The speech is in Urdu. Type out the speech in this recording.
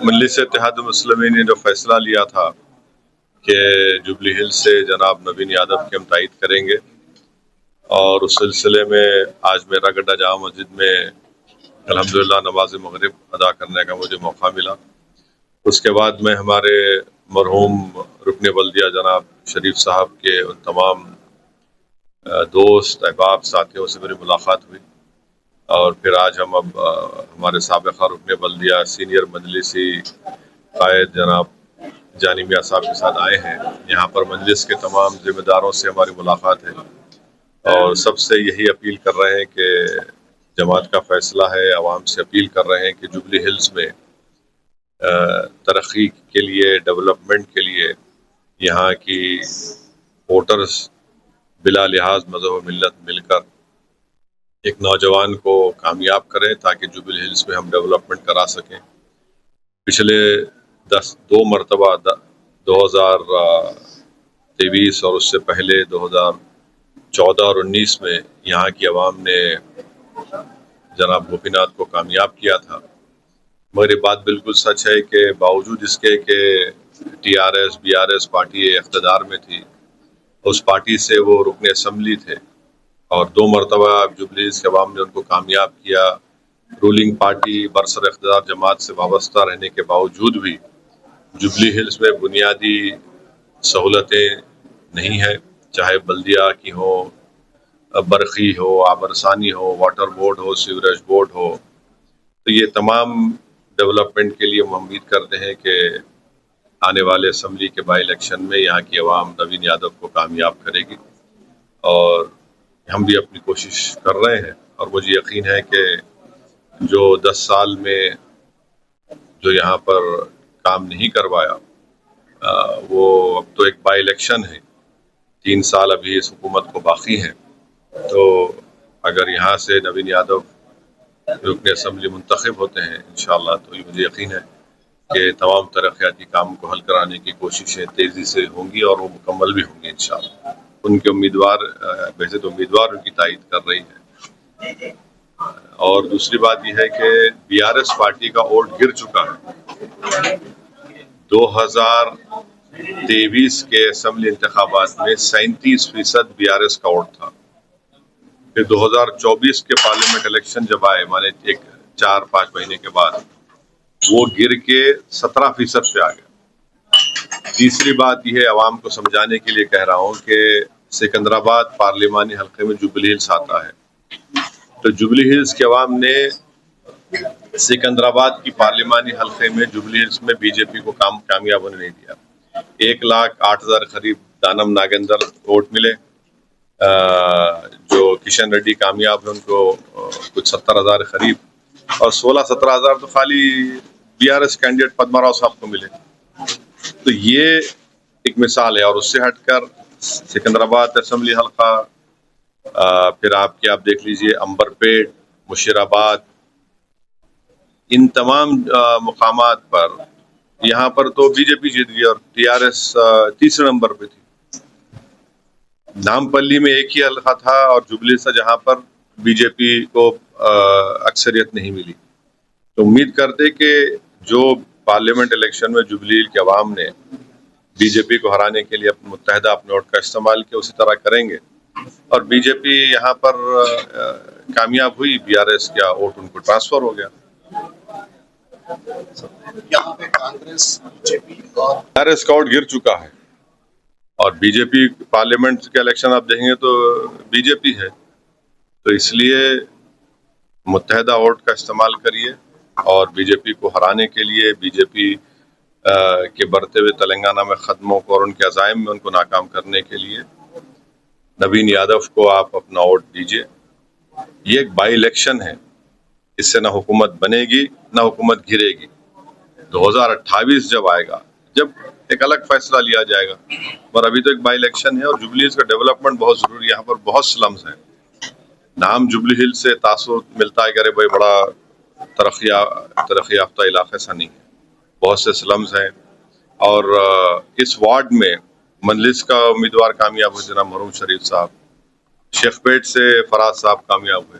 مجلس اتحاد المسلمین نے جو فیصلہ لیا تھا کہ جوبلی ہل سے جناب نوین یادو کی ہم تائید کریں گے، اور اس سلسلے میں آج میرا گڈھا جامع مسجد میں الحمدللہ نماز مغرب ادا کرنے کا مجھے موقع ملا۔ اس کے بعد میں ہمارے مرحوم رکن بلدیہ جناب شریف صاحب کے ان تمام دوست احباب ساتھیوں سے میری ملاقات ہوئی، اور پھر آج ہم ہمارے سابقہ رکن بلدیہ سینئر مجلسی قائد جناب جانی میاں صاحب کے ساتھ آئے ہیں۔ یہاں پر مجلس کے تمام ذمہ داروں سے ہماری ملاقات ہے، اور سب سے یہی اپیل کر رہے ہیں کہ جماعت کا فیصلہ ہے، عوام سے اپیل کر رہے ہیں کہ جوبلی ہلز میں ترقی کے لیے، ڈیولپمنٹ کے لیے یہاں کی ووٹرز بلا لحاظ مذہب و ملت مل کر ایک نوجوان کو کامیاب کریں تاکہ جوبلی ہلز میں ہم ڈیولپمنٹ کرا سکیں۔ پچھلے 2 مرتبہ 2023 اور اس سے پہلے 2014 اور 19 میں یہاں کی عوام نے جناب گوپی ناتھ کو کامیاب کیا تھا، مگر یہ بات بالکل سچ ہے کہ باوجود اس کے کہ T R S B R S party اقتدار میں تھی، اس پارٹی سے وہ رکن اسمبلی تھے، اور 2 مرتبہ جوبلی ہلز کے عوام نے ان کو کامیاب کیا۔ رولنگ پارٹی برسر اقتدار جماعت سے وابستہ رہنے کے باوجود بھی جوبلی ہلز میں بنیادی سہولتیں نہیں ہیں، چاہے بلدیہ کی ہو، برقی ہو، آبرسانی ہو، واٹر بورڈ ہو، سیوریج بورڈ ہو۔ تو یہ تمام ڈیولپمنٹ کے لیے ہم امید کرتے ہیں کہ آنے والے اسمبلی کے بائی الیکشن میں یہاں کی عوام نوین یادو کو کامیاب کرے گی، اور ہم بھی اپنی کوشش کر رہے ہیں، اور مجھے یقین ہے کہ جو 10 سال میں جو یہاں پر کام نہیں کروایا، وہ اب تو ایک بائی الیکشن ہے، 3 سال ابھی اس حکومت کو باقی ہیں، تو اگر یہاں سے نوین یادو رکن اسمبلی منتخب ہوتے ہیں انشاءاللہ، تو یہ مجھے یقین ہے کہ تمام ترقیاتی کام کو حل کرانے کی کوششیں تیزی سے ہوں گی، اور وہ مکمل بھی ہوں گی انشاءاللہ۔ ان کے امیدوار بحثیت امیدوار ان کی تائید کر رہی ہے۔ اور دوسری بات یہ ہے کہ بی آر ایس پارٹی کا ووٹ گر چکا ہے۔ 2023 کے اسمبلی انتخابات میں 37% بی آر ایس کا ووٹ تھا، پھر 2024 کے پارلیمنٹ الیکشن جب آئے، مانے 4-5 مہینے کے بعد، وہ گر کے 17% پہ آ گیا۔ تیسری بات یہ ہے، عوام کو سمجھانے کے لیے کہہ رہا ہوں کہ سکندرآباد پارلیمانی حلقے میں جوبلی ہلز آتا ہے، تو جوبلی ہلز کے عوام نے سکندرآباد کی پارلیمانی حلقے میں جوبلی ہلز میں بی جے پی کو کامیاب ہونے نہیں دیا۔ 1,08,000 قریب دانم ناگیندر ووٹ ملے، جو کشن ریڈی کامیاب ہے ان کو کچھ 70,000 قریب، اور 16-17 ہزار تو خالی BRS candidate Padma Rao صاحب کو ملے۔ تو یہ ایک مثال ہے، اور اس سے ہٹ کر سکندرآباد اسمبلی حلقہ، پھر آپ دیکھ لیجئے امبر پیٹ، مشیر آباد، ان تمام مقامات پر یہاں پر تو بی جے پی جیت گئی، اور ٹی آر ایس تیسرے نمبر پہ تھی۔ نامپلی میں ایک ہی حلقہ تھا، اور جوبلی سے جہاں پر بی جے پی کو اکثریت نہیں ملی۔ تو امید کرتے کہ جو پارلیمنٹ الیکشن میں جوبلی کے عوام نے بی جے پی کو ہرانے کے لیے متحدہ اپنے ووٹ کا استعمال کیا، اسی طرح کریں گے، اور بی جے پی یہاں پر کامیاب ہوئی، بی آر ایس کا ووٹ ان کو ٹرانسفر ہو گیا۔ یہاں پہ کانگریس، بی جے پی اور آر ایس کا ووٹ گر چکا ہے، اور بی جے پی پارلیمنٹ کے الیکشن آپ دیکھیں گے تو بی جے پی ہے، تو اس لیے متحدہ ووٹ کا استعمال کریے، اور بی جے پی کو ہرانے کے لیے، بی جے پی کے بڑھتے ہوئے تلنگانہ میں قدموں کو اور ان کے عزائم میں ان کو ناکام کرنے کے لیے نوین یادو کو آپ اپنا ووٹ دیجیے۔ یہ ایک بائی الیکشن ہے، اس سے نہ حکومت بنے گی نہ حکومت گرے گی۔ 2028 جب آئے گا، جب ایک الگ فیصلہ لیا جائے گا، پر ابھی تو ایک بائی الیکشن ہے، اور جوبلی ہلز کا ڈیولپمنٹ بہت ضروری ہے۔ یہاں پر بہت سلمز ہیں، نام جوبلی ہلز سے تاثر ملتا ہے کہ ارے بھائی بڑا ترقی یافتہ علاقہ، ایسا نہیں ہے، بہت سے سلمز ہیں، اور اس وارڈ میں مجلس کا امیدوار کامیاب ہوئے جناب مرحوم شریف صاحب، شیخ پیٹ سے فراز صاحب کامیاب ہوئے،